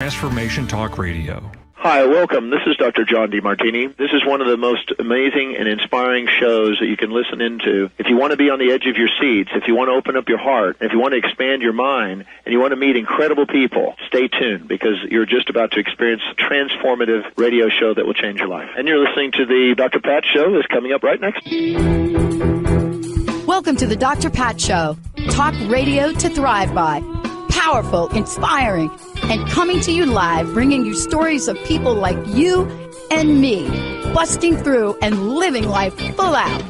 Transformation Talk Radio. Hi, welcome. This is Dr. John DeMartini. This is one of the most amazing and inspiring shows that you can listen into. If you want to be on the edge of your seats, if you want to open up your heart, if you want to expand your mind, and you want to meet incredible people, stay tuned because you're just about to experience a transformative radio show that will change your life. And you're listening to the Dr. Pat Show that's coming up right next. Welcome to the Dr. Pat Show. Talk radio to thrive by. Powerful, inspiring, and coming to you live, bringing you stories of people like you and me, busting through and living life full out.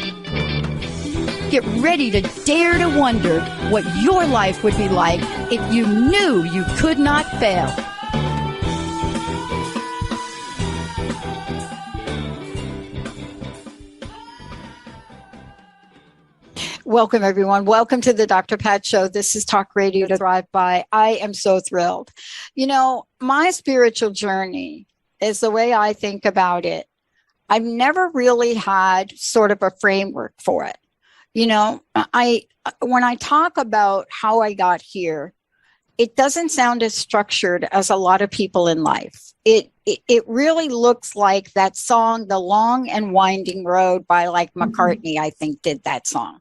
Get ready to dare to wonder what your life would be like if you knew you could not fail. Welcome, everyone. Welcome to the Dr. Pat Show. This is Talk Radio to Thrive By. I am so thrilled. You know, my spiritual journey is the way I think about it. I've never really had sort of a framework for it. You know, when I talk about how I got here, it doesn't sound as structured as a lot of people in life. It really looks like that song, The Long and Winding Road by like McCartney, I think, did that song.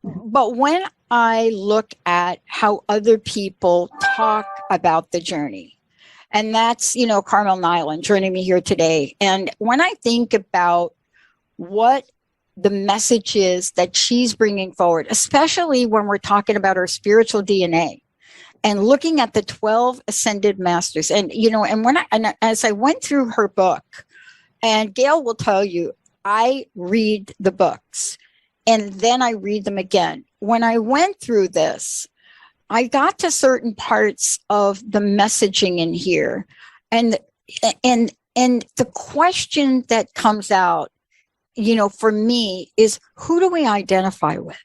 But when I look at how other people talk about the journey, and that's, you know, Carmel Niland joining me here today. And when I think about what the message is that she's bringing forward, especially when we're talking about her spiritual DNA and looking at the 12 ascended masters, and, you know, and as I went through her book, and Gail will tell you, I read the books. And then I read them again. When I went through this, I got to certain parts of the messaging in here. And the question that comes out, you know, for me is, who do we identify with?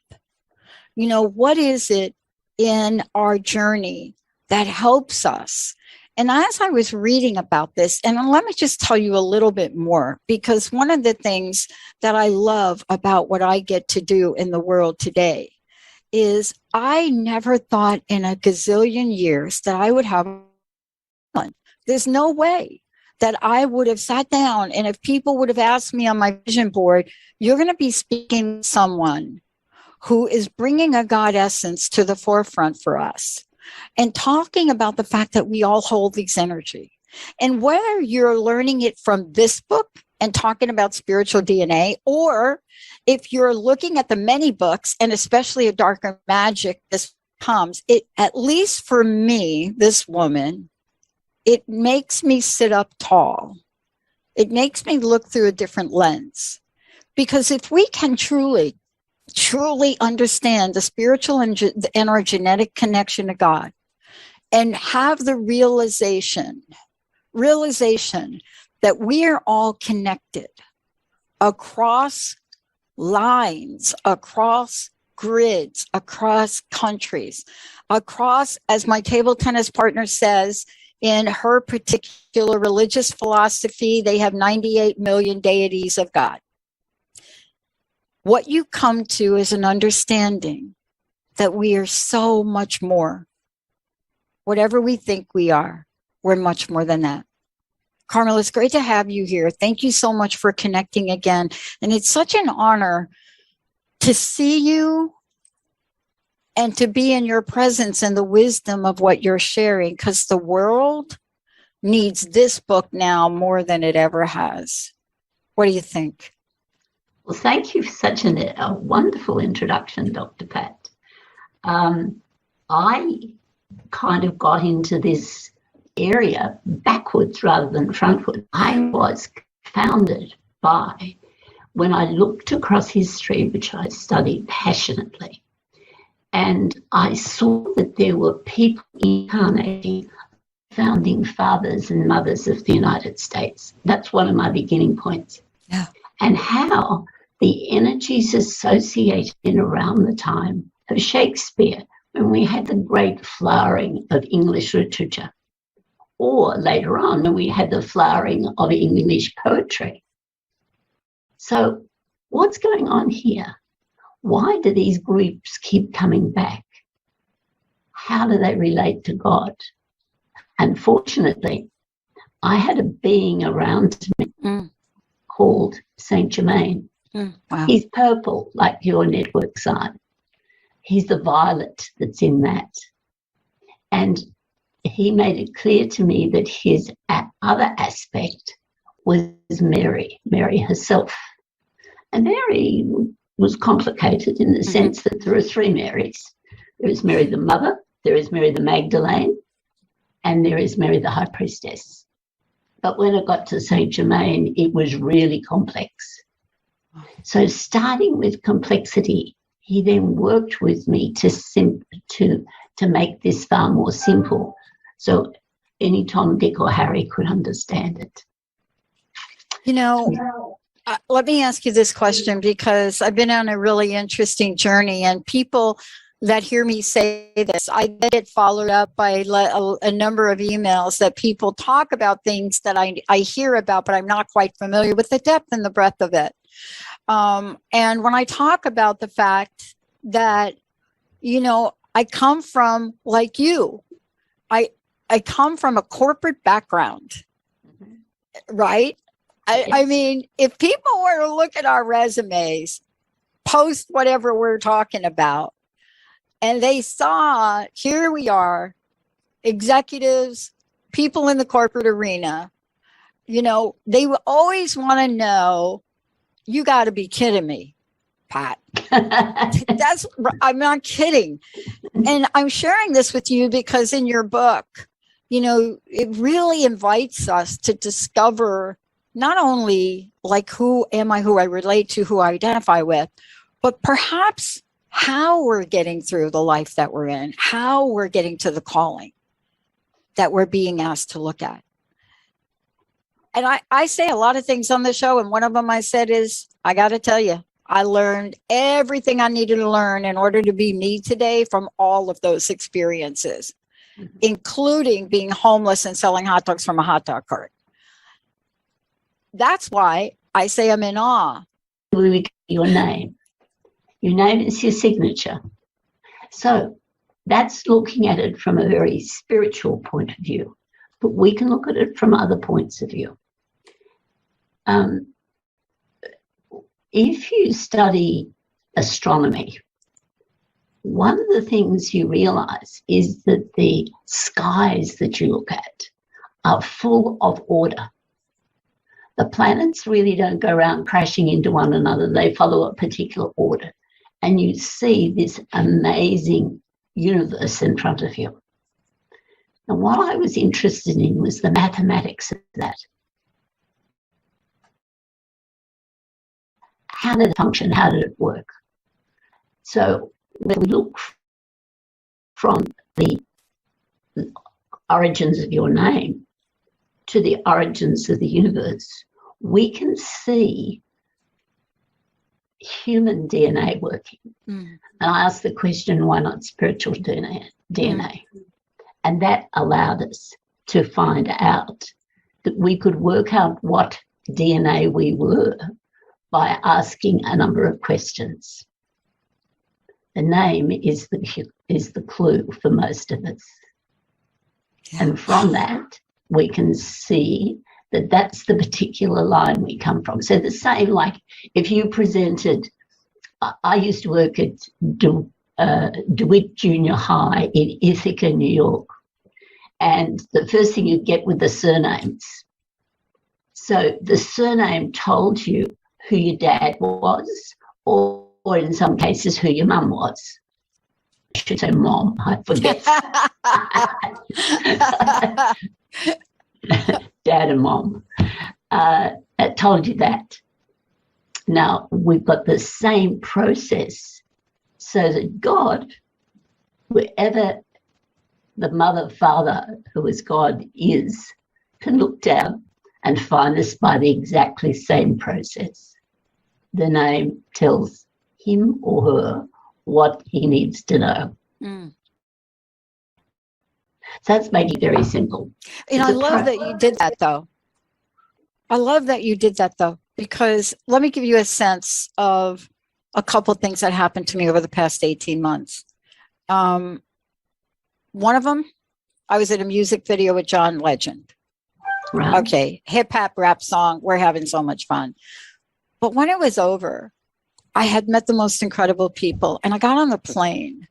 You know, what is it in our journey that helps us? And as I was reading about this, and let me just tell you a little bit more, because one of the things that I love about what I get to do in the world today is I never thought in a gazillion years that I would have one. There's no way that I would have sat down, and if people would have asked me on my vision board, you're going to be speaking to someone who is bringing a God essence to the forefront for us. And talking about the fact that we all hold these energy. And whether you're learning it from this book and talking about spiritual DNA, or if you're looking at the many books, and especially a Darker Magic, this comes, it, at least for me, this woman, it makes me sit up tall. It makes me look through a different lens. Because if we can truly understand the spiritual and our genetic connection to God, and have the realization that we are all connected across lines, across grids, across countries, across, as my table tennis partner says, in her particular religious philosophy, they have 98 million deities of God. What you come to is an understanding that we are so much more. Whatever we think we are, we're much more than that. Carmel, it's great to have you here. Thank you so much for connecting again. And it's such an honor to see you and to be in your presence and the wisdom of what you're sharing, because the world needs this book now more than it ever has. What do you think? Well, thank you for such a wonderful introduction, Dr. Pat. I kind of got into this area backwards rather than frontwards. I was founded by, when I looked across history, which I studied passionately, and I saw that there were people incarnating founding fathers and mothers of the United States. That's one of my beginning points. Yeah. And how the energies associated in around the time of Shakespeare, when we had the great flowering of English literature, or later on when we had the flowering of English poetry. So what's going on here? Why do these groups keep coming back? How do they relate to God? Unfortunately, I had a being around me called Saint Germain. Wow. He's purple, like your network sign. He's the violet that's in that. And he made it clear to me that his other aspect was Mary herself. And Mary was complicated in the sense that there are three Marys. There is Mary the Mother, there is Mary the Magdalene, and there is Mary the High Priestess. But when it got to Saint Germain, it was really complex. So starting with complexity, he then worked with me to make this far more simple, so any Tom, Dick, or Harry could understand it. You know, let me ask you this question, because I've been on a really interesting journey, and people that hear me say this, I get it followed up by a number of emails that people talk about things that I hear about, but I'm not quite familiar with the depth and the breadth of it. And when I talk about the fact that, you know, I come from, like you, I come from a corporate background, right? I mean, if people were to look at our resumes, post whatever we're talking about, and they saw, here we are, executives, people in the corporate arena, you know, they will always want to know, you got to be kidding me, Pat. I'm not kidding. And I'm sharing this with you because in your book, you know, it really invites us to discover not only like, who am I, who I relate to, who I identify with, but perhaps how we're getting through the life that we're in, how we're getting to the calling that we're being asked to look at. And I say a lot of things on the show, and one of them I said is, I got to tell you, I learned everything I needed to learn in order to be me today from all of those experiences, including being homeless and selling hot dogs from a hot dog cart. That's why I say I'm in awe. Your name. Your name is your signature. So that's looking at it from a very spiritual point of view, but we can look at it from other points of view. If you study astronomy, one of the things you realize is that the skies that you look at are full of order. The planets really don't go around crashing into one another. They follow a particular order. And you see this amazing universe in front of you. And what I was interested in was the mathematics of that. How did it function? How did it work? So when we look from the origins of your name to the origins of the universe, we can see human DNA working. And I asked the question, why not spiritual DNA? And that allowed us to find out that we could work out what DNA we were by asking a number of questions. The name is the clue for most of us. Yeah. And from that, we can see that that's the particular line we come from. So the same, like if you presented, I used to work at DeWitt Junior High in Ithaca, New York, and the first thing you get with the surnames. So the surname told you who your dad was, or in some cases who your mum was. I should say mom, I forget. Dad and mom. It told you that. Now, we've got the same process so that God, wherever the mother, father, who is God, is, can look down and find us by the exactly same process. The name tells him or her what he needs to know. So that's making it very simple. And I love that you did that, though. I love that you did that, though, because let me give you a sense of a couple of things that happened to me over the past 18 months. One of them, I was at a music video with John Legend. Right. Okay, hip hop rap song. We're having so much fun. But when it was over, I had met the most incredible people, and I got on the plane.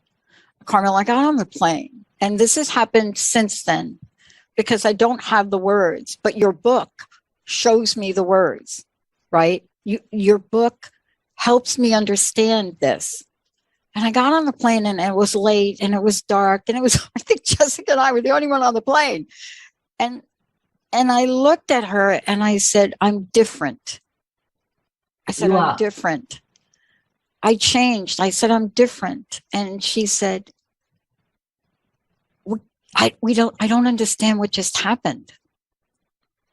Carmel, I got on the plane, and this has happened since then because I don't have the words, but your book shows me the words, right? Your book helps me understand this. And I got on the plane, and it was late, and it was dark, and it was, I think Jessica and I were the only one on the plane. And I looked at her and I said, I'm different. I said, I'm different. I changed. I said, I'm different. And she said, I don't understand what just happened.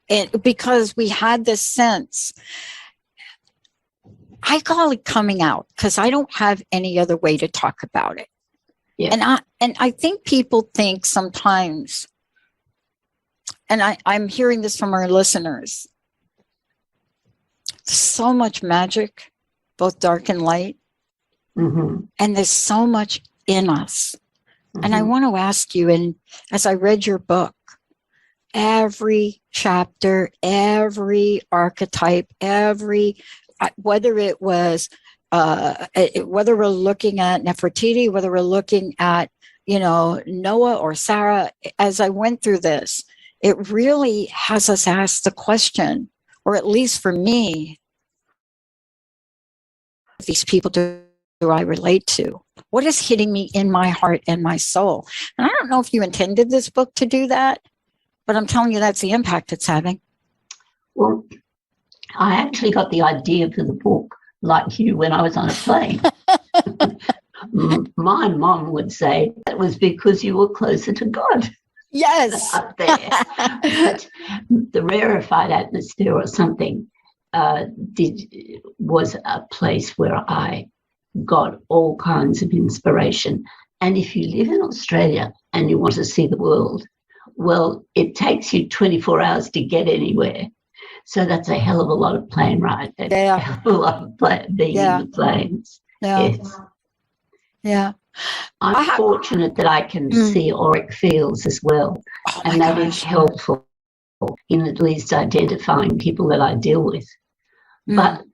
And because we had this sense, I call it coming out because I don't have any other way to talk about it. Yeah. And I think people think sometimes, and I'm hearing this from our listeners, so much magic, both dark and light. Mm-hmm. And there's so much in us. Mm-hmm. And I want to ask you, and as I read your book, every chapter, every archetype, whether it was, whether we're looking at Nefertiti, whether we're looking at, Noah or Sarah, as I went through this, it really has us ask the question, or at least for me, these people do I relate to? What is hitting me in my heart and my soul? And I don't know if you intended this book to do that, but I'm telling you that's the impact it's having. Well, I actually got the idea for the book, like you, when I was on a plane. My mom would say that was because you were closer to God. Yes. Up there. But the rarefied atmosphere or something was a place where I got all kinds of inspiration. And if you live in Australia and you want to see the world, well, it takes you 24 hours to get anywhere. So that's a hell of a lot of plane ride. Yeah. A hell of a lot of being in the planes. Yeah. Yes. Yeah. I'm fortunate that I can see auric fields as well. Oh, and that is helpful in at least identifying people that I deal with. But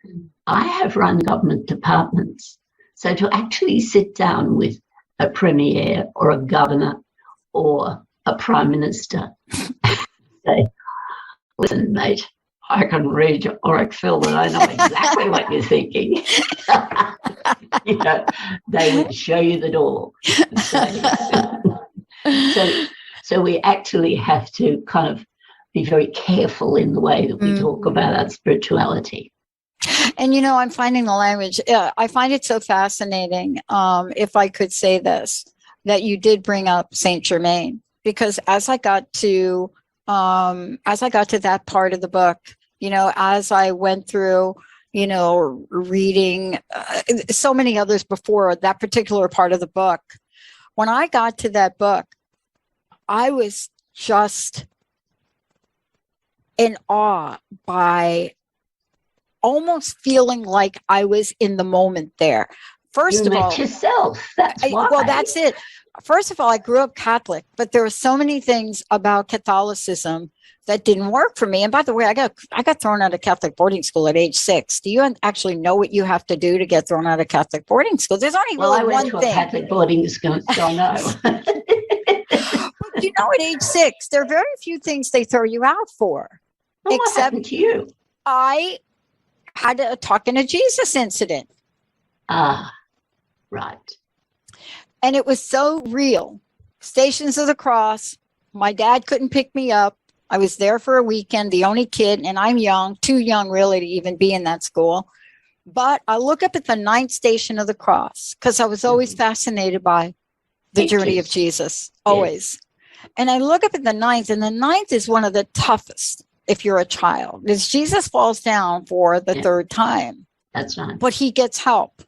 I have run government departments. So to actually sit down with a premier or a governor or a prime minister and say, listen, mate, I can read your auric field and I know exactly what you're thinking. They would show you the door. So we actually have to kind of be very careful in the way that we talk about our spirituality. And, I'm finding the language. I find it so fascinating, if I could say this, that you did bring up Saint Germain, because as I got to that part of the book, as I went through, reading so many others before that particular part of the book, when I got to that book, I was just in awe by almost feeling like I was in the moment there. First of all, yourself. That's why. Well, that's it. First of all, I grew up Catholic, but there were so many things about Catholicism that didn't work for me. And by the way, I got thrown out of Catholic boarding school at age 6. Do you actually know what you have to do to get thrown out of Catholic boarding school? There's only I went to a Catholic boarding school, so I know. At age 6, there are very few things they throw you out for. What happened to you? I had a talking to Jesus incident. Ah, right. And it was so real. Stations of the Cross. My dad couldn't pick me up. I was there for a weekend, the only kid, and I'm young, too young really to even be in that school. But I look up at the 9th station of the cross because I was always fascinated by the journey of Jesus, always. Yes. And I look up at the 9th, and the 9th is one of the toughest if you're a child. Because Jesus falls down for the 3rd time. That's right. But he gets help.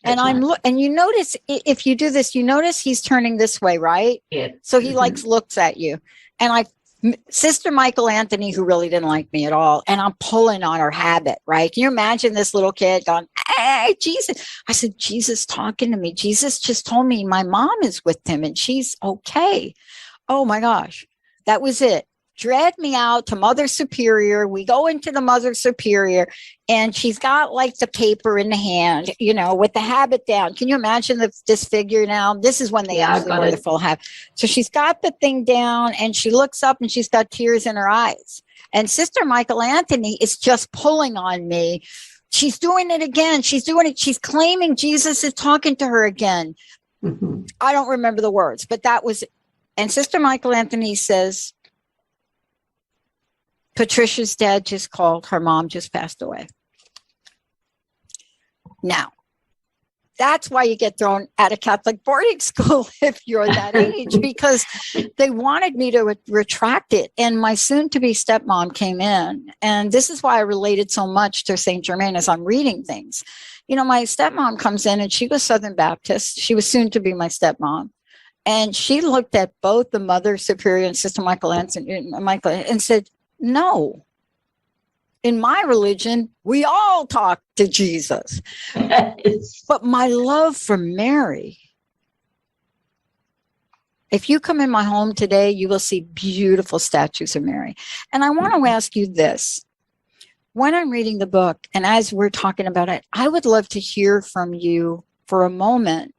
And and you notice, if you do this, you notice he's turning this way, right? Yeah. So he looks at you. And Sister Michael Anthony, who really didn't like me at all, and I'm pulling on her habit, right? Can you imagine this little kid going, hey, Jesus? I said, Jesus talking to me. Jesus just told me my mom is with him and she's okay. Oh my gosh, that was it. Dragged me out to Mother Superior. We go into the Mother Superior, and she's got like the paper in the hand, with the habit down. Can you imagine this figure now? This is when they actually wear the full habit. So she's got the thing down, and she looks up, and she's got tears in her eyes. And Sister Michael Anthony is just pulling on me. She's doing it again. She's doing it. She's claiming Jesus is talking to her again. Mm-hmm. I don't remember the words, but that was it. And Sister Michael Anthony says, Patricia's dad just called. Her mom just passed away. Now, that's why you get thrown out of Catholic boarding school if you're that age, because they wanted me to retract it. And my soon-to-be stepmom came in. And this is why I related so much to St. Germain as I'm reading things. My stepmom comes in, and she was Southern Baptist. She was soon to be my stepmom. And she looked at both the Mother Superior and Sister Michael and said, no, in my religion, we all talk to Jesus. But my love for Mary, if you come in my home today, you will see beautiful statues of Mary. And I want to ask you this. When I'm reading the book, and as we're talking about it, I would love to hear from you for a moment,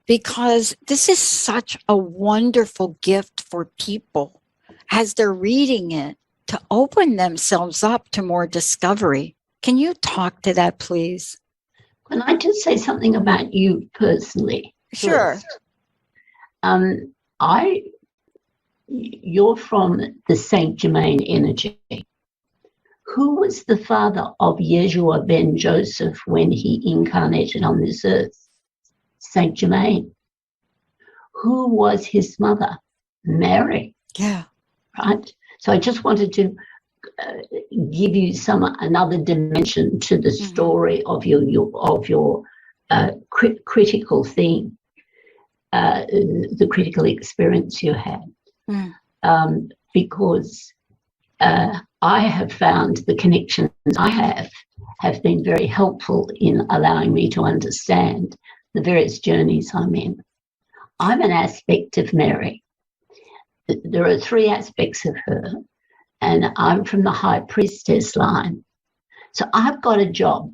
because this is such a wonderful gift for people as they're reading it, to open themselves up to more discovery. Can you talk to that, please? Can I just say something about you personally? Sure. You're from the Saint Germain energy. Who was the father of Yeshua ben Joseph when he incarnated on this earth? Saint Germain. Who was his mother? Mary. Yeah. Right? So I just wanted to give you another dimension to the story of your critical theme, the critical experience you had, because I have found the connections I have been very helpful in allowing me to understand the various journeys I'm in. I'm an aspect of Mary. There are three aspects of her, and I'm from the high priestess line. So I've got a job,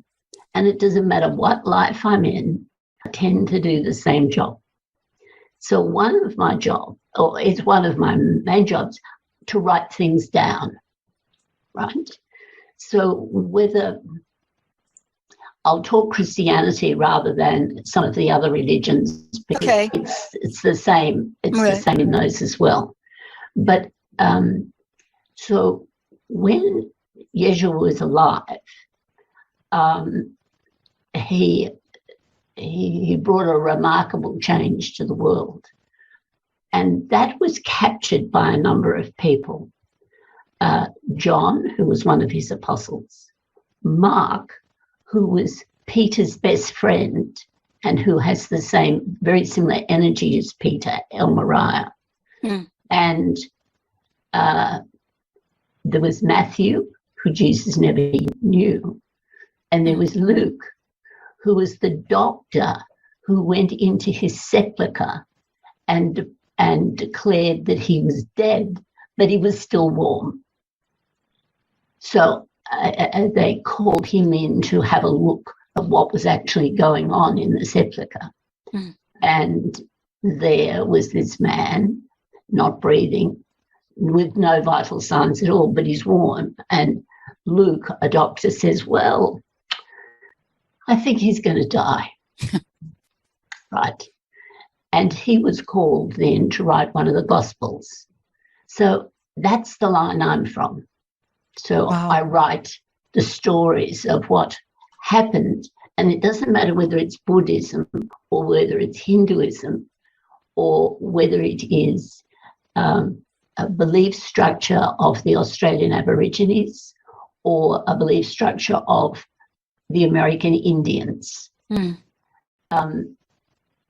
and it doesn't matter what life I'm in, I tend to do the same job. So one of my main jobs, to write things down, right? So whether I'll talk Christianity rather than some of the other religions, because it's the same. It's the same in those as well. But so when Yeshua was alive, he brought a remarkable change to the world. And that was captured by a number of people. John, who was one of his apostles, Mark, who was Peter's best friend and who has the same, very similar energy as Peter, Elmariah. And there was Matthew, who Jesus never knew. And there was Luke, who was the doctor who went into his sepulchre and declared that he was dead, but he was still warm. So they called him in to have a look at what was actually going on in the sepulchre. And there was this man, not breathing, with no vital signs at all, but he's warm. And Luke, a doctor, says, well, I think he's going to die. Right. And he was called then to write one of the Gospels. So that's the line I'm from. So I write the stories of what happened. And it doesn't matter whether it's Buddhism or whether it's Hinduism or whether it is a belief structure of the Australian Aborigines or a belief structure of the American Indians.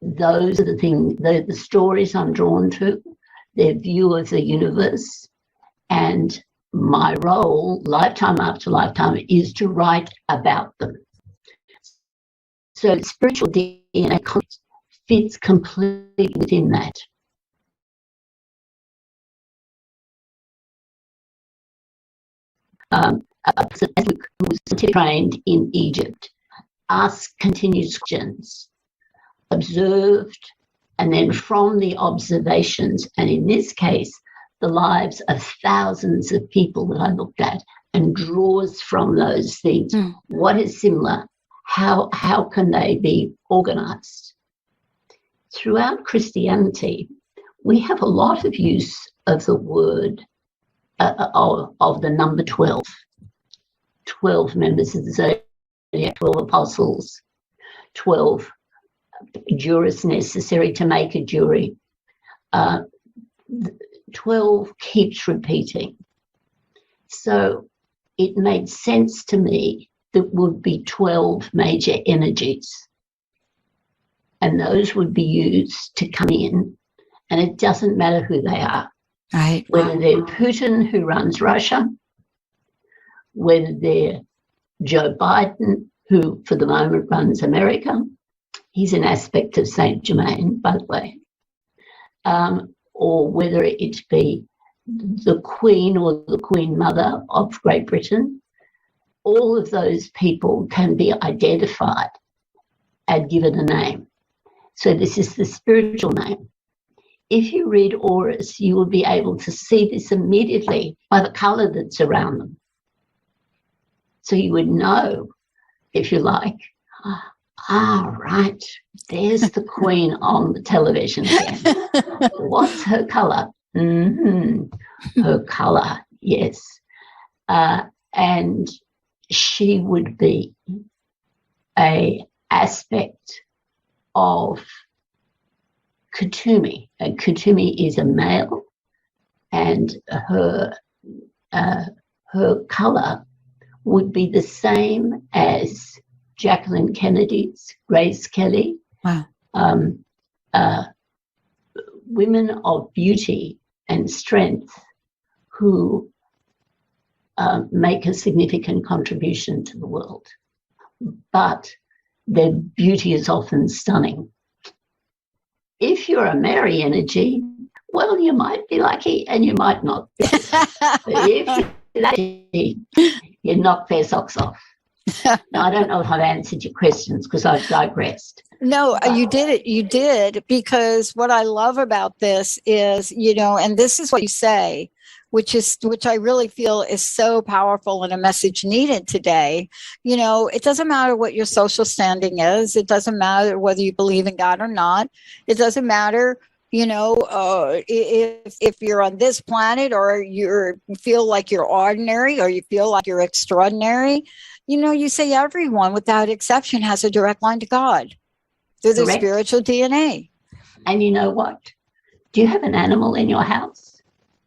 Those are the things, the stories I'm drawn to, their view of the universe. And my role, lifetime after lifetime, is to write about them. So spiritual DNA fits completely within that. a person who was trained in Egypt, asked continued questions, observed, and then from the observations, and in this case, the lives of thousands of people that I looked at, and draws from those things. What is similar? How can they be organized? Throughout Christianity, we have a lot of use of the word, of the number 12. 12 members of the Zodiac, 12 apostles, 12 jurists necessary to make a jury. 12 keeps repeating. So it made sense to me that would be 12 major energies. And those would be used to come in. And it doesn't matter who they are. Right. Whether they're Putin, who runs Russia, whether they're Joe Biden, who for the moment runs America. He's an aspect of Saint Germain, by the way. Or whether it be the Queen or the Queen Mother of Great Britain. All of those people can be identified and given a name. So this is the spiritual name. If you read auras, you will be able to see this immediately by the colour that's around them. So you would know, if you like, right, there's the Queen on the television again. What's her colour? Her colour, yes. And she would be an aspect of Kutumi. And Kutumi is a male, and her colour would be the same as Jacqueline Kennedy's, Grace Kelly. Wow. Women of beauty and strength who make a significant contribution to the world. But their beauty is often stunning. If you're a Mary energy, well, you might be lucky and you might not be. But if you're lucky, you knock their socks off. Now, I don't know if I've answered your questions because I've digressed. No, you did it. You did, because what I love about this is, and this is what you say, which I really feel is so powerful and a message needed today. It doesn't matter what your social standing is. It doesn't matter whether you believe in God or not. It doesn't matter, if you're on this planet or you feel like you're ordinary or you feel like you're extraordinary. You say everyone without exception has a direct line to God through their spiritual DNA. And you know what? Do you have an animal in your house?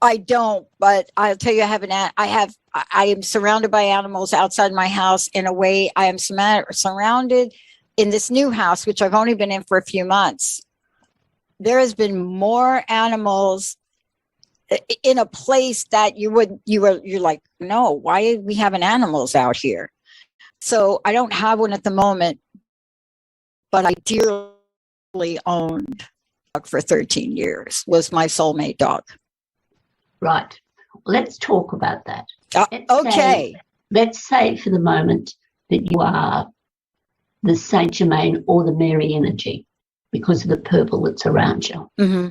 I don't, but I'll tell you, I am surrounded by animals outside my house. In a way, I am surrounded in this new house, which I've only been in for a few months. There has been more animals in a place that you're like, no, why are we having animals out here? So I don't have one at the moment, but I dearly owned a dog for 13 years, was my soulmate dog. Right. Let's talk about that. Okay. Let's say for the moment that you are the Saint Germain or the Mary energy because of the purple that's around you. Mm-hmm.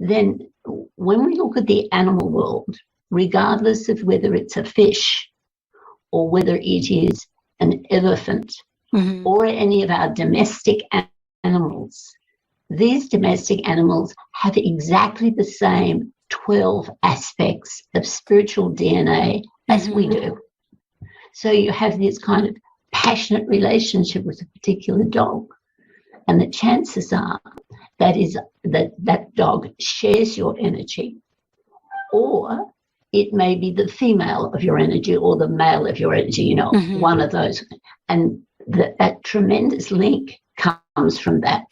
Then when we look at the animal world, regardless of whether it's a fish or whether it is an elephant or any of our domestic animals, these domestic animals have exactly the same 12 aspects of spiritual DNA as we do. So you have this kind of passionate relationship with a particular dog, and the chances are that dog shares your energy, or it may be the female of your energy or the male of your energy, one of those. And that tremendous link comes from that.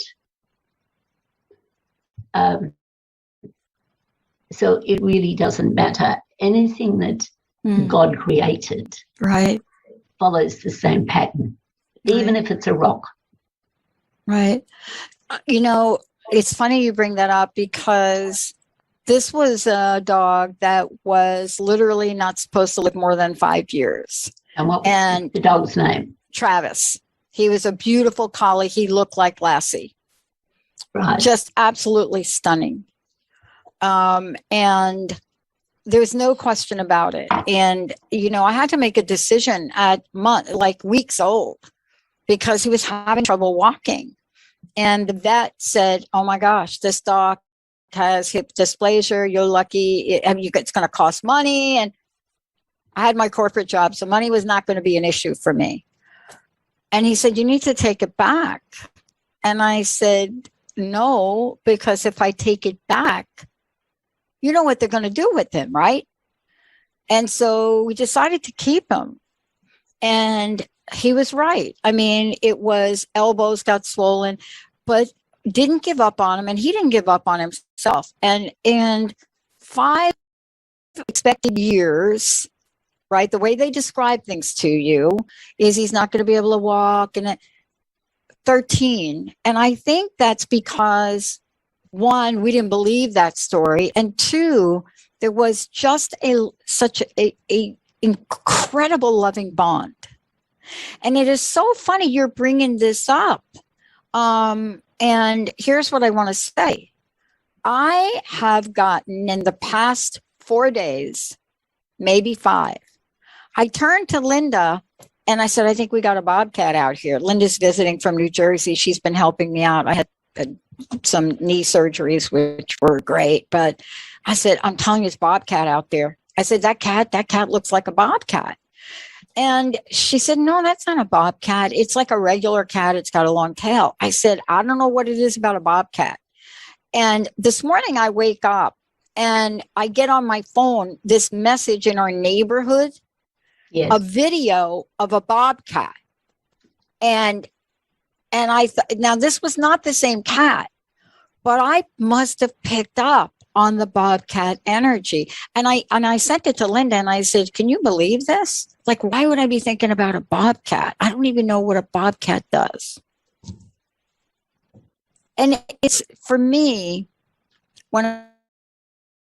So it really doesn't matter. Anything that God created follows the same pattern, even if it's a rock. Right. It's funny you bring that up because This was a dog that was literally not supposed to live more than 5 years. And what was the dog's name? Travis. He was a beautiful collie. He looked like Lassie. Right. Just absolutely stunning. And there's no question about it. And, you know, I had to make a decision at weeks old because he was having trouble walking. And the vet said, oh my gosh, this dog has hip dysplasia. You're lucky. It's going to cost money. And I had my corporate job, so money was not going to be an issue for me. And he said, you need to take it back. And I said, no, because if I take it back, you know what they're going to do with him, right? And so we decided to keep him. And he was right. I mean, it was elbows got swollen, but didn't give up on him. And he didn't give up on himself. And 5 expected years, right? The way they describe things to you is he's not going to be able to walk. And at 13. And I think that's because, one, we didn't believe that story. And two, there was just such a incredible loving bond. And it is so funny you're bringing this up. And here's what I want to say. I have gotten in the past 4 days, maybe 5, I turned to Linda and I said, I think we got a bobcat out here. Linda's visiting from New Jersey. She's been helping me out. I had some knee surgeries, which were great. But I said, I'm telling you, it's bobcat out there. I said, that cat looks like a bobcat. And she said, no, that's not a bobcat. It's like a regular cat. It's got a long tail. I said, I don't know what it is about a bobcat. And this morning I wake up and I get on my phone this message in our neighborhood, yes, a video of a bobcat. And I thought, now this was not the same cat, but I must have picked up on the bobcat energy. And I sent it to Linda and I said, can you believe this? Like, why would I be thinking about a bobcat? I don't even know what a bobcat does. And it's, for me, when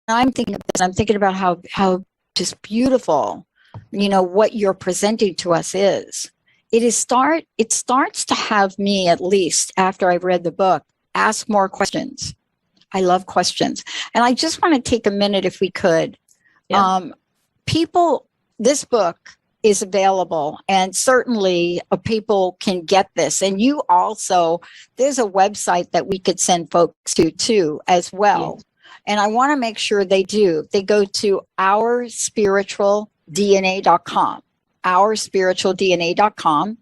I'm thinking of this, I'm thinking about how just beautiful, you know, what you're presenting to us is. It starts to have me, at least after I've read the book, ask more questions. I love questions. And I just want to take a minute, if we could. Yeah. This book is available, and certainly people can get this. And you also, there's a website that we could send folks to too, as well. Yes. And I want to make sure they do. They go to ourspiritualdna.com, ourspiritualdna.com.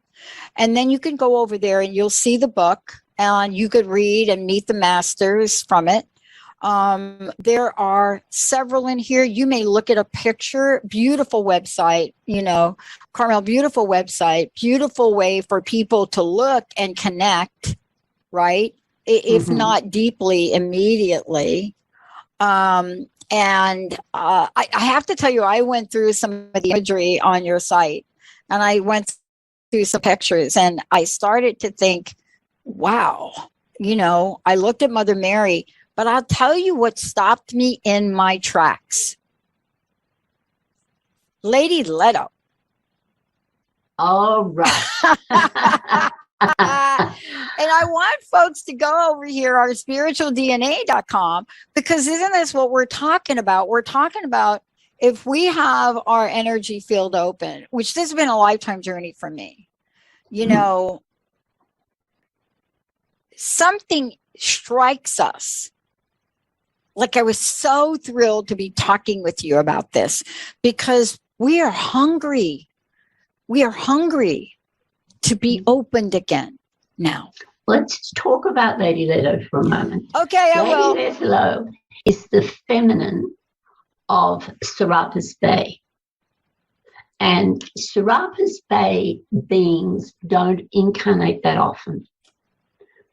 And then you can go over there and you'll see the book, and you could read and meet the masters from it. There are several in here. You may look at a picture, beautiful website, you know, Carmel, beautiful website, beautiful way for people to look and connect, right? If not deeply, immediately. I have to tell you, I went through some of the imagery on your site, and I went through some pictures, and I started to think, wow, you know, I looked at Mother Mary, but I'll tell you what stopped me in my tracks. Lady Leto. All right. And I want folks to go over here, ourspiritualdna.com, because isn't this what we're talking about? We're talking about if we have our energy field open, which this has been a lifetime journey for me, you know, something strikes us. Like, I was so thrilled to be talking with you about this because we are hungry. We are hungry to be opened again now. Let's talk about Lady Leto for a moment. Okay, I will. Lady Leto is the feminine of Serapis Bay. And Serapis Bay beings don't incarnate that often.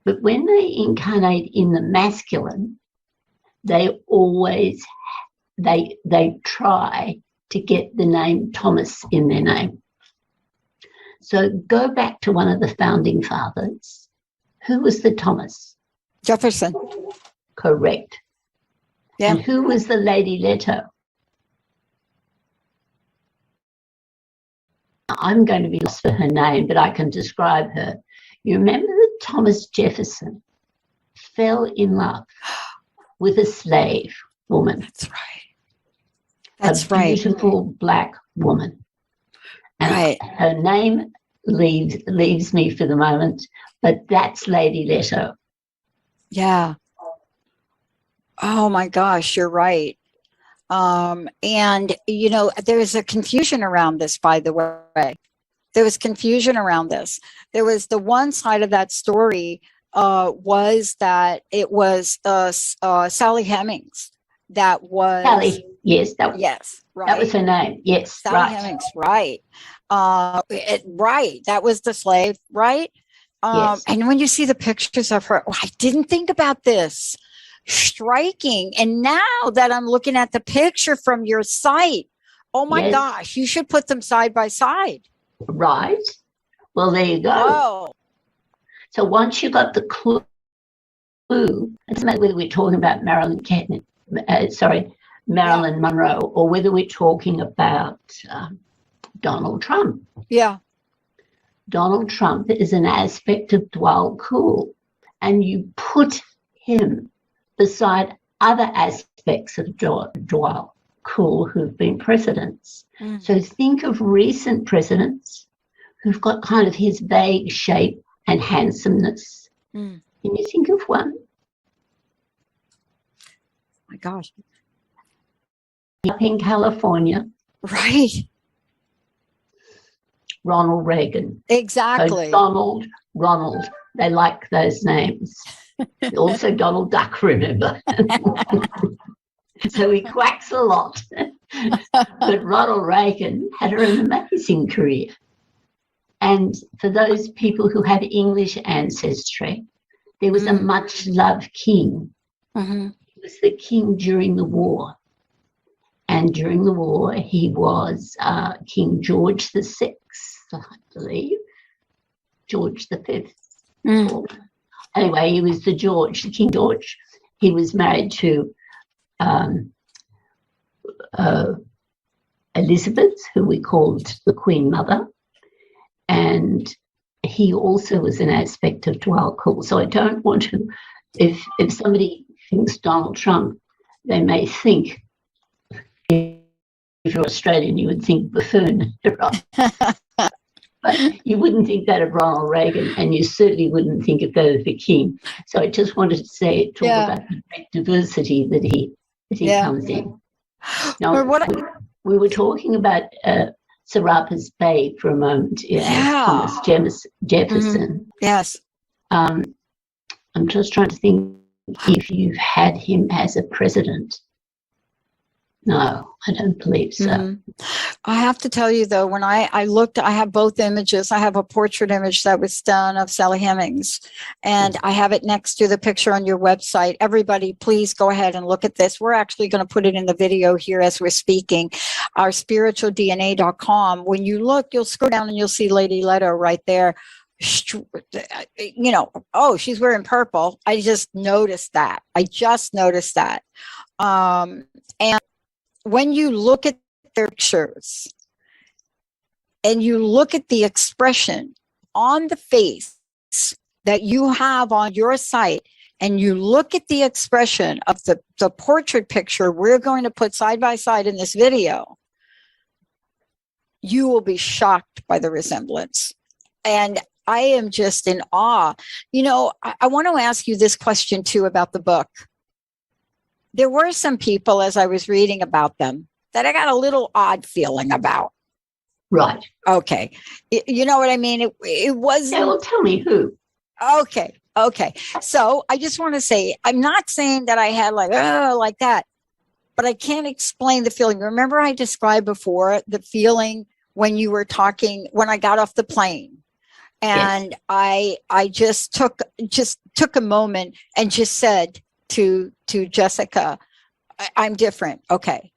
But when they incarnate in the masculine, they always, they try to get the name Thomas in their name. So go back to one of the founding fathers. Who was the Thomas? Jefferson. Correct. Yeah. And who was the Lady Leto? I'm going to be lost for her name, but I can describe her. You remember that Thomas Jefferson fell in love with a slave woman. That's right. That's a beautiful black woman. And her name leaves me for the moment, but that's Lady Leto. Yeah. Oh my gosh, you're right. And you know, there's a confusion around this, by the way. There was confusion around this. There was the one side of that story was that it was Sally Hemings that was Sally. Yes, yes, right. That was her name. Yes, Sally right. Hemings, right. Right. That was the slave, right? Yes. And when you see the pictures of her, I didn't think about this. Striking. And now that I'm looking at the picture from your site, oh my gosh, you should put them side by side. Right. Well, there you go. Oh. So once you got the clue, it's not whether we're talking about Marilyn Monroe, or whether we're talking about Donald Trump. Yeah. Donald Trump is an aspect of Dwal Kul, and you put him beside other aspects of Dwal Kul who've been presidents. Mm. So think of recent presidents who've got kind of his vague shape and handsomeness. Mm. Can you think of one? Oh my gosh. Up in California. Right. Ronald Reagan. Exactly. So Ronald. They like those names. Also Donald Duck, remember. So he quacks a lot. But Ronald Reagan had an amazing career. And for those people who have English ancestry, there was a much-loved king. Mm-hmm. He was the king during the war. And during the war, he was King George VI, I believe. George V. Anyway, he was the King George. He was married to Elizabeth, who we called the Queen Mother. And he also was an aspect of Dwal Kul. So I don't want to, if somebody thinks Donald Trump, they may think, if you're Australian, you would think buffoon, right? But you wouldn't think that of Ronald Reagan, and you certainly wouldn't think of that of the king. So I just wanted to talk about the great diversity that he comes in. Now, we were talking about Serapis Bey for a moment, Thomas Jefferson. Mm-hmm. Yes. I'm just trying to think if you've had him as a president. No, I don't believe so. Mm-hmm. I have to tell you, though, when I looked, I have both images. I have a portrait image that was done of Sally Hemings, and I have it next to the picture on your website. Everybody, please go ahead and look at this. We're actually going to put it in the video here as we're speaking, our spiritualdna.com. When you look, you'll scroll down and you'll see Lady Leto right there. You know, oh, she's wearing purple. I just noticed that. And when you look at their pictures and you look at the expression on the face that you have on your site, and you look at the expression of the portrait picture we're going to put side by side in this video, you will be shocked by the resemblance. And I am just in awe. You know, I want to ask you this question too about the book. There were some people, as I was reading about them, that I got a little odd feeling about. Right. Okay. You know what I mean? It wasn't. Yeah, well, tell me who. Okay. So I just want to say, I'm not saying that I had like that, but I can't explain the feeling. Remember I described before the feeling when you were talking, when I got off the plane. And yes. I just took a moment and just said to Jessica, I'm different. Okay.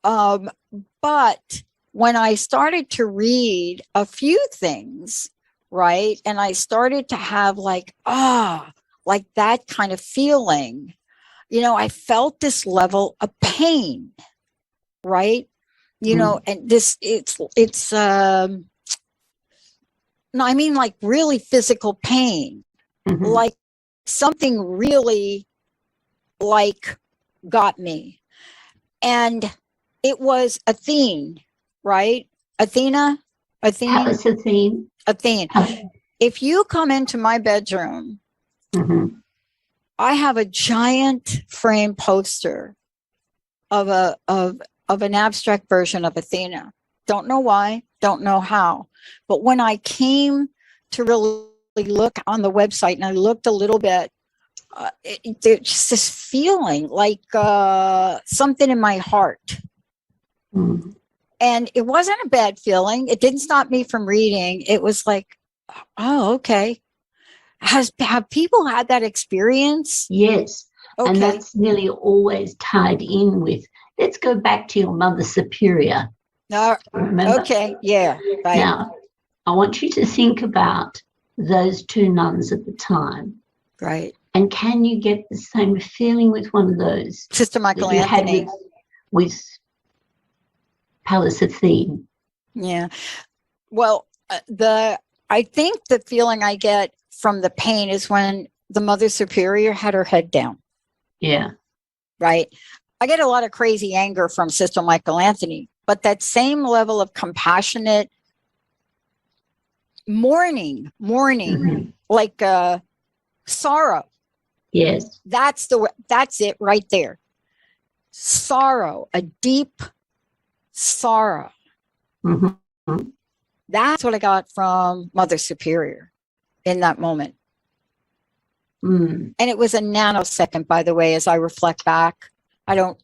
But when I started to read a few things, right, and I started to have like that kind of feeling, I felt this level of pain, right? And no, I mean like really physical pain, like something really like got me. And it was Athene, right? Athene. Athene. If you come into my bedroom, I have a giant frame poster of an abstract version of Athena. Don't know why, don't know how. But when I came to really look on the website and I looked a little bit, there's just this feeling like something in my heart. And it wasn't a bad feeling. It didn't stop me from reading. It was like, oh, okay. Have people had that experience? Yes. Okay. And that's nearly always tied in with, let's go back to your mother superior. Remember? Okay. Yeah. Right. Now, I want you to think about those two nuns at the time. Right. And can you get the same feeling with one of those? Sister Michael Anthony. With Pallas Athene. Yeah. Well, I think the feeling I get from the pain is when the Mother Superior had her head down. Yeah. Right. I get a lot of crazy anger from Sister Michael Anthony, but that same level of compassionate mourning, like sorrow. Yes. That's it right there. Sorrow, a deep sorrow. That's what I got from Mother Superior in that moment. And it was a nanosecond, by the way, as I reflect back. I don't,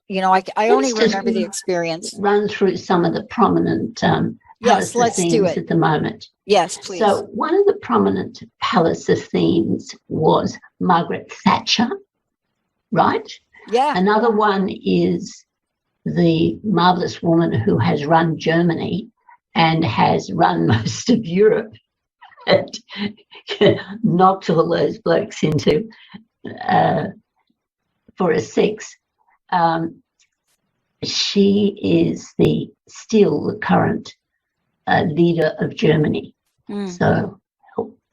I only remember the experience. Run through some of the prominent yes, let's do it at the moment. Yes, please. So one of the prominent Pallas Athenes was Margaret Thatcher, right? Yeah. Another one is the marvelous woman who has run Germany and has run most of Europe and knocked all those blokes into for a six. She is still the current leader of Germany. So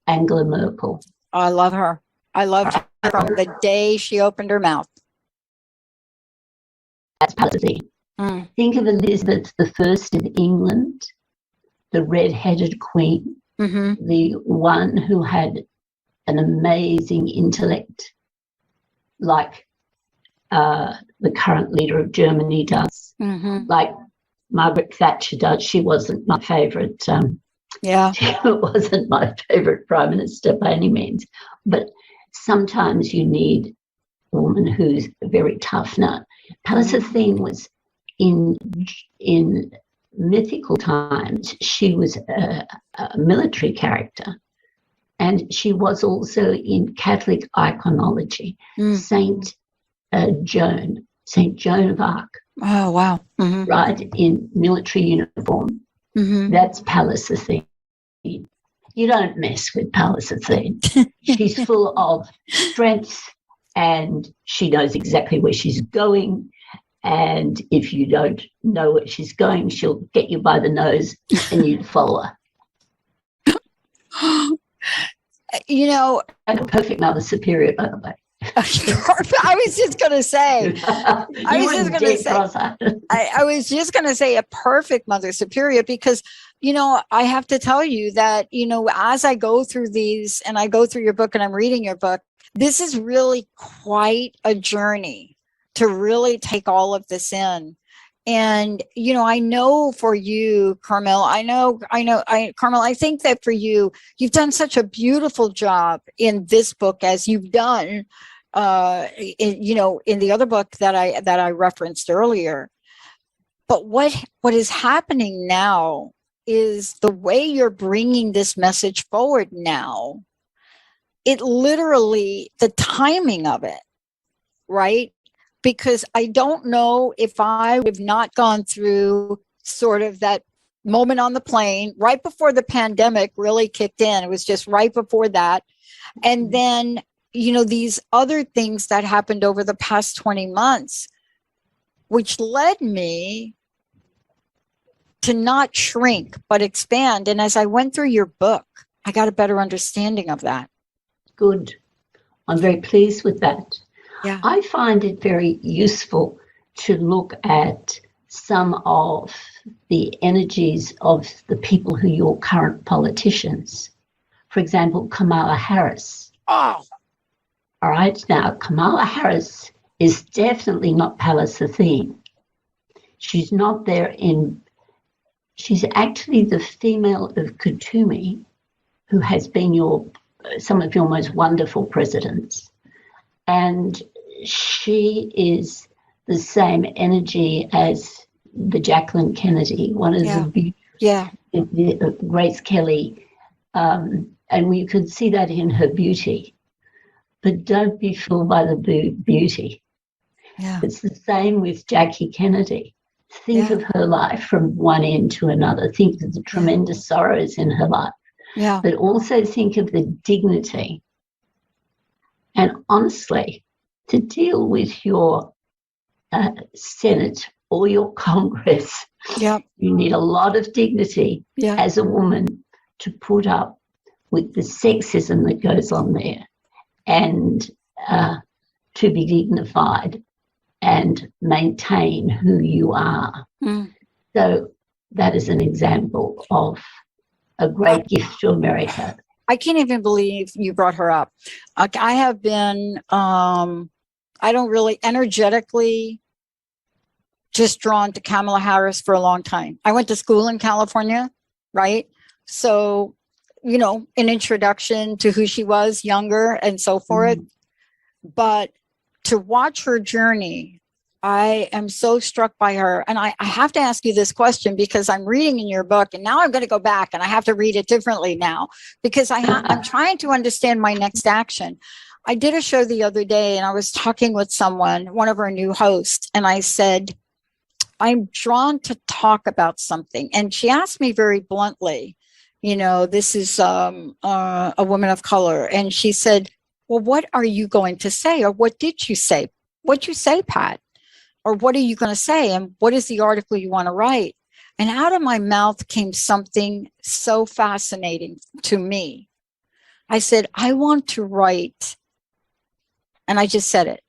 Angela Merkel. I love her. I loved her from the day she opened her mouth. That's Pallas Athene. Think of Elizabeth I of England, the red-headed queen, the one who had an amazing intellect, like the current leader of Germany does, like Margaret Thatcher does. She wasn't my favourite. She wasn't my favourite prime minister by any means. But sometimes you need a woman who's a very tough nut. Pallas Athene was in mythical times. She was a military character, and she was also in Catholic iconology. Saint Joan of Arc. Oh, wow. Right, in military uniform. That's Pallas Athene. You don't mess with Pallas Athene. She's full of strength and she knows exactly where she's going. And if you don't know where she's going, she'll get you by the nose and you'd follow her. And a perfect Mother Superior, by the way. I was just going to say, I was just going to say a perfect Mother Superior because, I have to tell you that, as I go through these and I go through your book and I'm reading your book, this is really quite a journey to really take all of this in. And, I know for you, Carmel, Carmel, I think that for you, you've done such a beautiful job in this book as you've done, in the other book that I referenced earlier. But what is happening now is the way you're bringing this message forward now, it literally, the timing of it, right? Because I don't know if I would have not gone through sort of that moment on the plane right before the pandemic really kicked in. It was just right before that. And then, these other things that happened over the past 20 months, which led me to not shrink, but expand. And as I went through your book, I got a better understanding of that. Good. I'm very pleased with that. Yeah. I find it very useful to look at some of the energies of the people who are your current politicians. For example, Kamala Harris. Oh. All right. Now, Kamala Harris is definitely not Pallas Athene. She's not there she's actually the female of Kutumi, who has been some of your most wonderful presidents. And she is the same energy as the Jacqueline Kennedy, one of the Grace Kelly. And you can see that in her beauty. But don't be fooled by the beauty. Yeah. It's the same with Jackie Kennedy. Think of her life from one end to another. Think of the tremendous sorrows in her life. Yeah. But also think of the dignity. And honestly, to deal with your Senate or your Congress, you need a lot of dignity as a woman to put up with the sexism that goes on there, and to be dignified and maintain who you are. So that is an example of a great gift to America. I can't even believe you brought her up. I have been, I don't really energetically just drawn to Kamala Harris for a long time. I went to school in California, right? So, an introduction to who she was, younger and so forth. But to watch her journey, I am so struck by her. And I have to ask you this question, because I'm reading in your book, and now I'm going to go back and I have to read it differently now, because I'm trying to understand my next action. I did a show the other day and I was talking with someone, one of our new hosts, and I said, I'm drawn to talk about something. And she asked me very bluntly, this is a woman of color. And she said, well, what are you going to say? Or what did you say? What'd you say, Pat? Or what are you going to say? And what is the article you want to write? And out of my mouth came something so fascinating to me. I said, I want to write, and I just said it,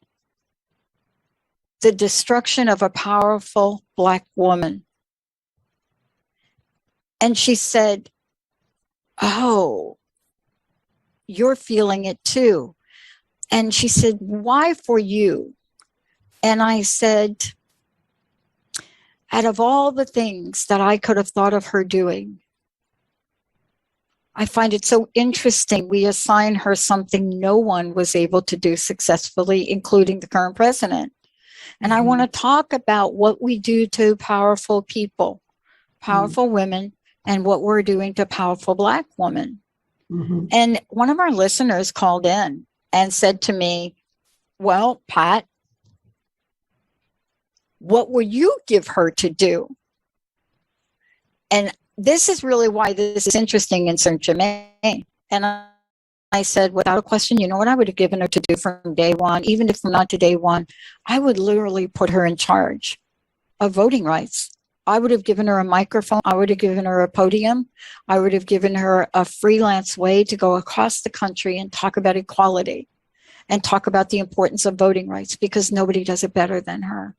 the destruction of a powerful Black woman. And she said, oh, you're feeling it too. And she said, why for you? And I said, out of all the things that I could have thought of her doing, I find it so interesting we assign her something no one was able to do successfully, including the current president. And I want to talk about what we do to powerful people, powerful women, and what we're doing to powerful Black women. And one of our listeners called in and said to me, well, Pat, what will you give her to do? And this is really why this is interesting in Saint Germain. And I said, without a question, you know what I would have given her to do from day one, even if not to day one, I would literally put her in charge of voting rights. I would have given her a microphone. I would have given her a podium. I would have given her a freelance way to go across the country and talk about equality and talk about the importance of voting rights, because nobody does it better than her.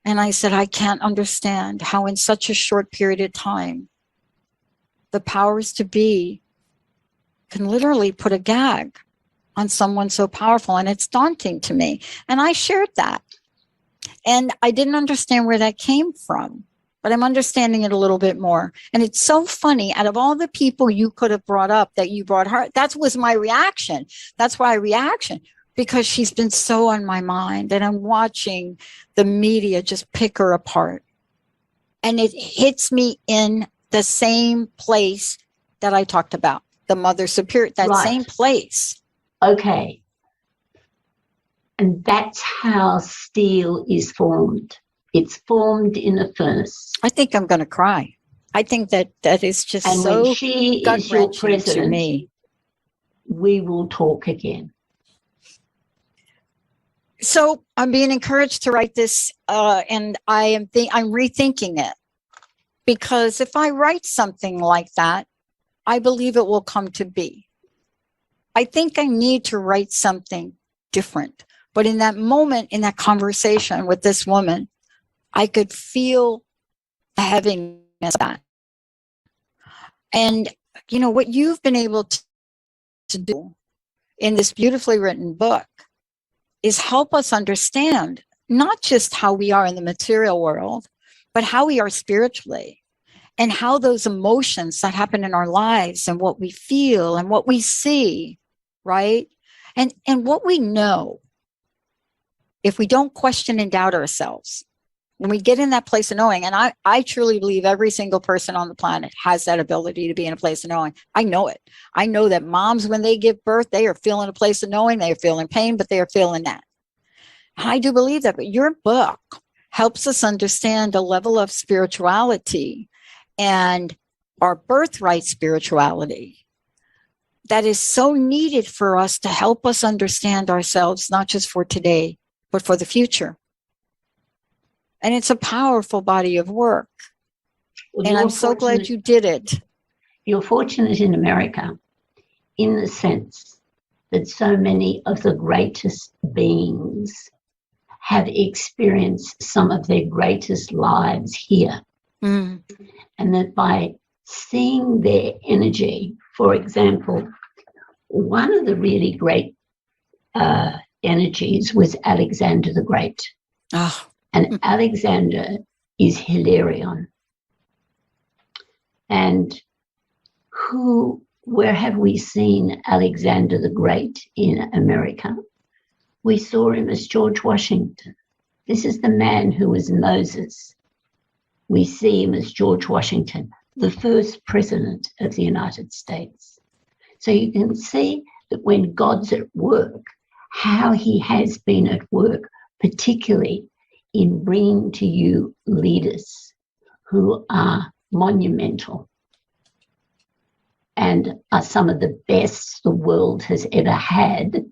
And I said, I can't understand how in such a short period of time, the powers to be can literally put a gag on someone so powerful. And it's daunting to me. And I shared that. And I didn't understand where that came from, but I'm understanding it a little bit more. And it's so funny, out of all the people you could have brought up, that you brought her, that was my reaction. That's why reaction, because she's been so on my mind, and I'm watching the media just pick her apart. And it hits me in the same place that I talked about, the Mother Superior, that same place. Okay. And that's how steel is formed. It's formed in a furnace. I think I'm going to cry. I think that is just and so when she is your gut-wrenching president, to me. We will talk again. So I'm being encouraged to write this, and I'm rethinking it, because if I write something like that, I believe it will come to be. I think I need to write something different. But in that moment, in that conversation with this woman, I could feel the heaviness of that. And, what you've been able to do in this beautifully written book is help us understand not just how we are in the material world, but how we are spiritually, and how those emotions that happen in our lives and what we feel and what we see, right? And what we know, if we don't question and doubt ourselves, when we get in that place of knowing, and I truly believe every single person on the planet has that ability to be in a place of knowing. I know it. I know that moms, when they give birth, they are feeling a place of knowing. They are feeling pain, but they are feeling that. And I do believe that. But your book helps us understand a level of spirituality and our birthright spirituality that is so needed for us to help us understand ourselves, not just for today, but for the future. And it's a powerful body of work. Well, and I'm so glad you did it. You're fortunate in America in the sense that so many of the greatest beings have experienced some of their greatest lives here. Mm. And that by seeing their energy, for example, one of the really great energies was Alexander the Great. Oh. And Alexander is Hilarion. And where have we seen Alexander the Great in America? We saw him as George Washington. This is the man who was Moses. We see him as George Washington, the first president of the United States. So you can see that when God's at work, how he has been at work, particularly in bringing to you leaders who are monumental and are some of the best the world has ever had,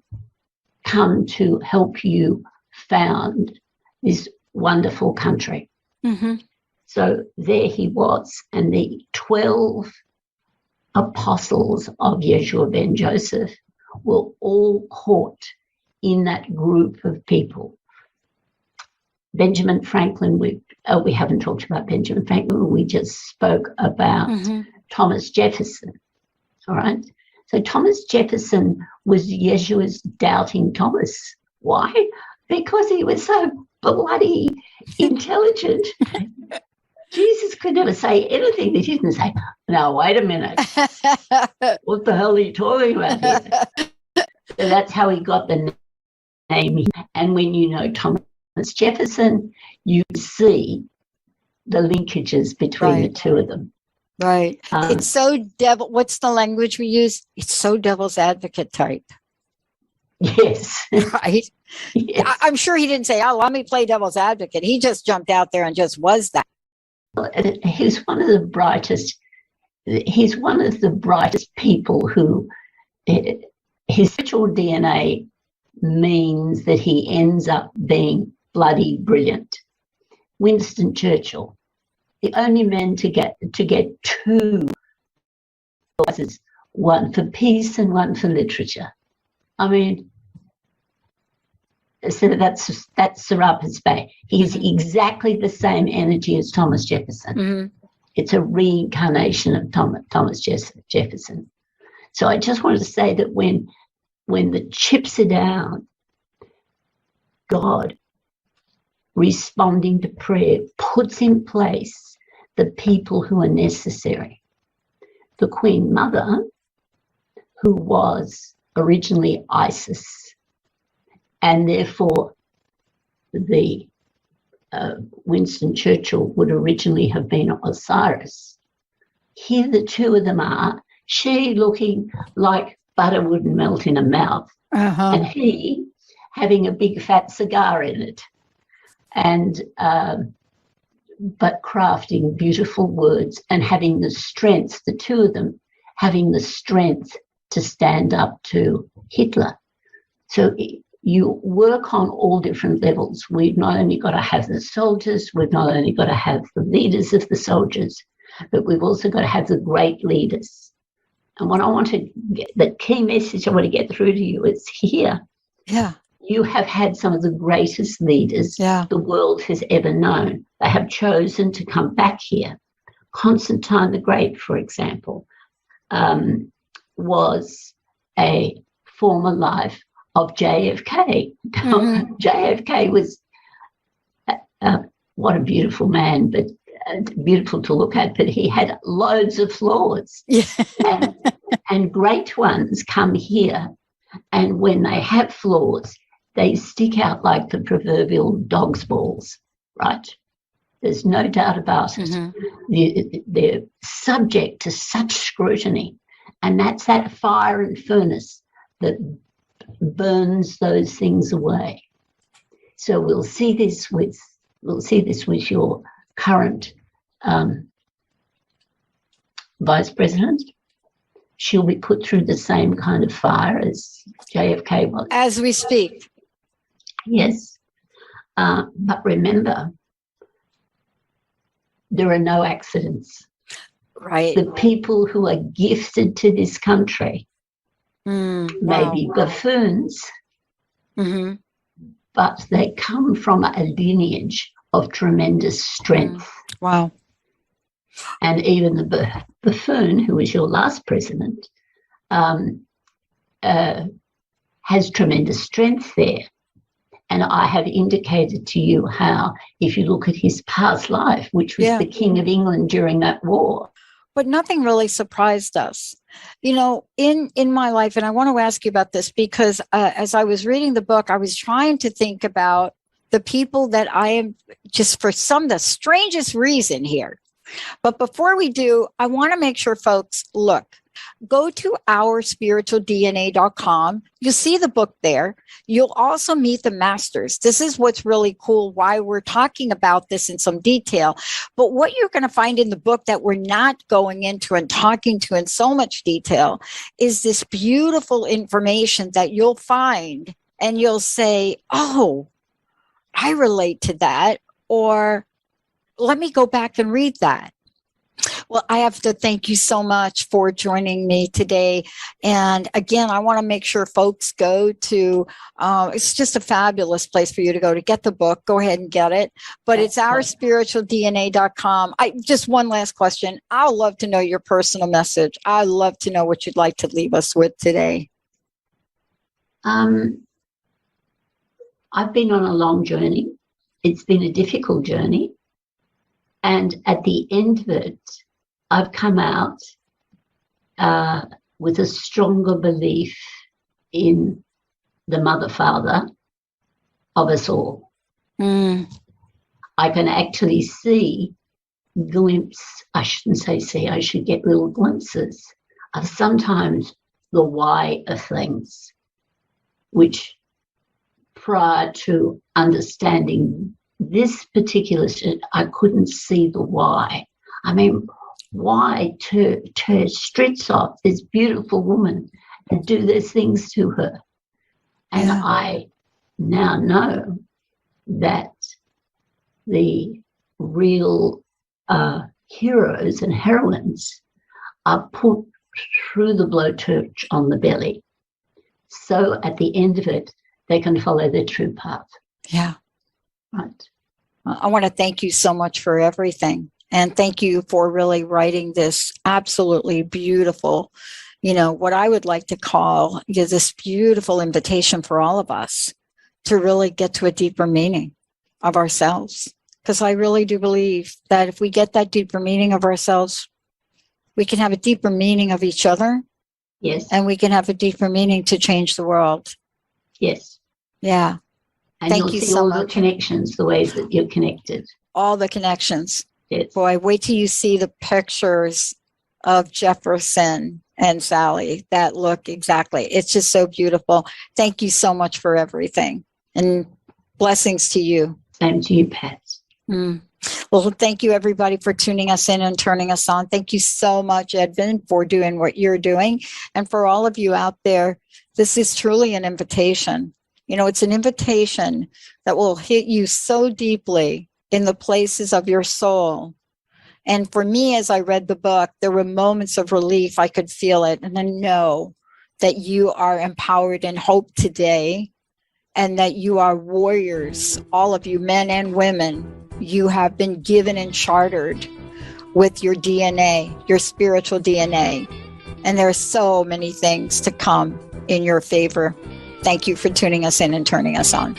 come to help you found this wonderful country. Mm-hmm. So there he was, and the 12 apostles of Yeshua ben Joseph were all caught in that group of people. Benjamin Franklin, we haven't talked about Benjamin Franklin, we just spoke about Thomas Jefferson, all right? So Thomas Jefferson was Yeshua's doubting Thomas. Why? Because he was so bloody intelligent. Jesus could never say anything that he didn't say, no, wait a minute. What the hell are you talking about here? So that's how he got the name. And when you know Thomas Jefferson, you see the linkages between the two of them. Right. It's so what's the language we use? It's so devil's advocate type. Yes. Right. Yes. I'm sure he didn't say, let me play devil's advocate. He just jumped out there and just was that. He's one of the brightest people who, his spiritual DNA means that he ends up being bloody brilliant. Winston Churchill, the only man to get two prizes, one for peace and one for literature. I mean, so that's Serapis Bey. He's exactly the same energy as Thomas Jefferson. Mm-hmm. It's a reincarnation of Thomas Jefferson. So I just wanted to say that when the chips are down, God, responding to prayer, puts in place the people who are necessary. The Queen Mother, who was originally Isis, and therefore the Winston Churchill would originally have been Osiris. Here the two of them are, she looking like butter wouldn't melt in her mouth, and he having a big fat cigar in it, and but crafting beautiful words and having the strength, the two of them having the strength to stand up to Hitler. So you work on all different levels. We've not only got to have the soldiers, we've not only got to have the leaders of the soldiers, but we've also got to have the great leaders. And what I want to get, the key message I want to get through to you is here. Yeah. You have had some of the greatest leaders the world has ever known. They have chosen to come back here. Constantine the Great, for example, was a former life of JFK. Mm-hmm. JFK was what a beautiful man, but beautiful to look at, but he had loads of flaws. Yeah. and great ones come here, and when they have flaws, they stick out like the proverbial dog's balls, right? There's no doubt about it. Mm-hmm. They're subject to such scrutiny, and that's that fire and furnace that burns those things away. So we'll see this with your current vice president. She'll be put through the same kind of fire as JFK was. As we speak. Yes. But remember, there are no accidents. Right. The people who are gifted to this country may be buffoons, but they come from a lineage of tremendous strength. Wow. And even the buffoon, who was your last president, has tremendous strength there. And I have indicated to you how, if you look at his past life, which was the King of England during that war. But nothing really surprised us. You know, in my life, and I want to ask you about this because as I was reading the book, I was trying to think about the people that I am, just for the strangest reason here. But before we do, I want to make sure folks go to ourspiritualdna.com. You'll see the book there. You'll also meet the masters. This is what's really cool, why we're talking about this in some detail. But what you're going to find in the book that we're not going into and talking to in so much detail is this beautiful information that you'll find and you'll say, oh, I relate to that, or let me go back and read that. Well, I have to thank you so much for joining me today. And again, I want to make sure folks go to, it's just a fabulous place for you to go to get the book. Go ahead and get it. But it's ourspiritualdna.com. Just one last question. I'd love to know your personal message. I'd love to know what you'd like to leave us with today. I've been on a long journey. It's been a difficult journey. And at the end of it, I've come out with a stronger belief in the mother, father of us all. I can actually see I should get little glimpses of sometimes the why of things, which prior to understanding this particular shit, I couldn't see the why. I mean, why to streets off this beautiful woman and do those things to her? And I now know that the real heroes and heroines are put through the blowtorch on the belly. So at the end of it, they can follow their true path. Yeah. Right. I want to thank you so much for everything. And thank you for really writing this absolutely beautiful, what I would like to call this beautiful invitation for all of us to really get to a deeper meaning of ourselves. Because I really do believe that if we get that deeper meaning of ourselves, we can have a deeper meaning of each other. Yes. And we can have a deeper meaning to change the world. Yes. Yeah. And thank you'll you see so all much. The connections, the ways that you're connected. All the connections. Yes. Boy, wait till you see the pictures of Jefferson and Sally that look exactly. It's just so beautiful. Thank you so much for everything. And blessings to you. Same to you, Pat. Well, thank you, everybody, for tuning us in and turning us on. Thank you so much, Edvin, for doing what you're doing. And for all of you out there, this is truly an invitation. It's an invitation that will hit you so deeply in the places of your soul. And for me, as I read the book, there were moments of relief. I could feel it and then know that you are empowered in hope today, and that you are warriors, all of you, men and women. You have been given and chartered with your DNA, your spiritual DNA. And there are so many things to come in your favor. Thank you for tuning us in and turning us on.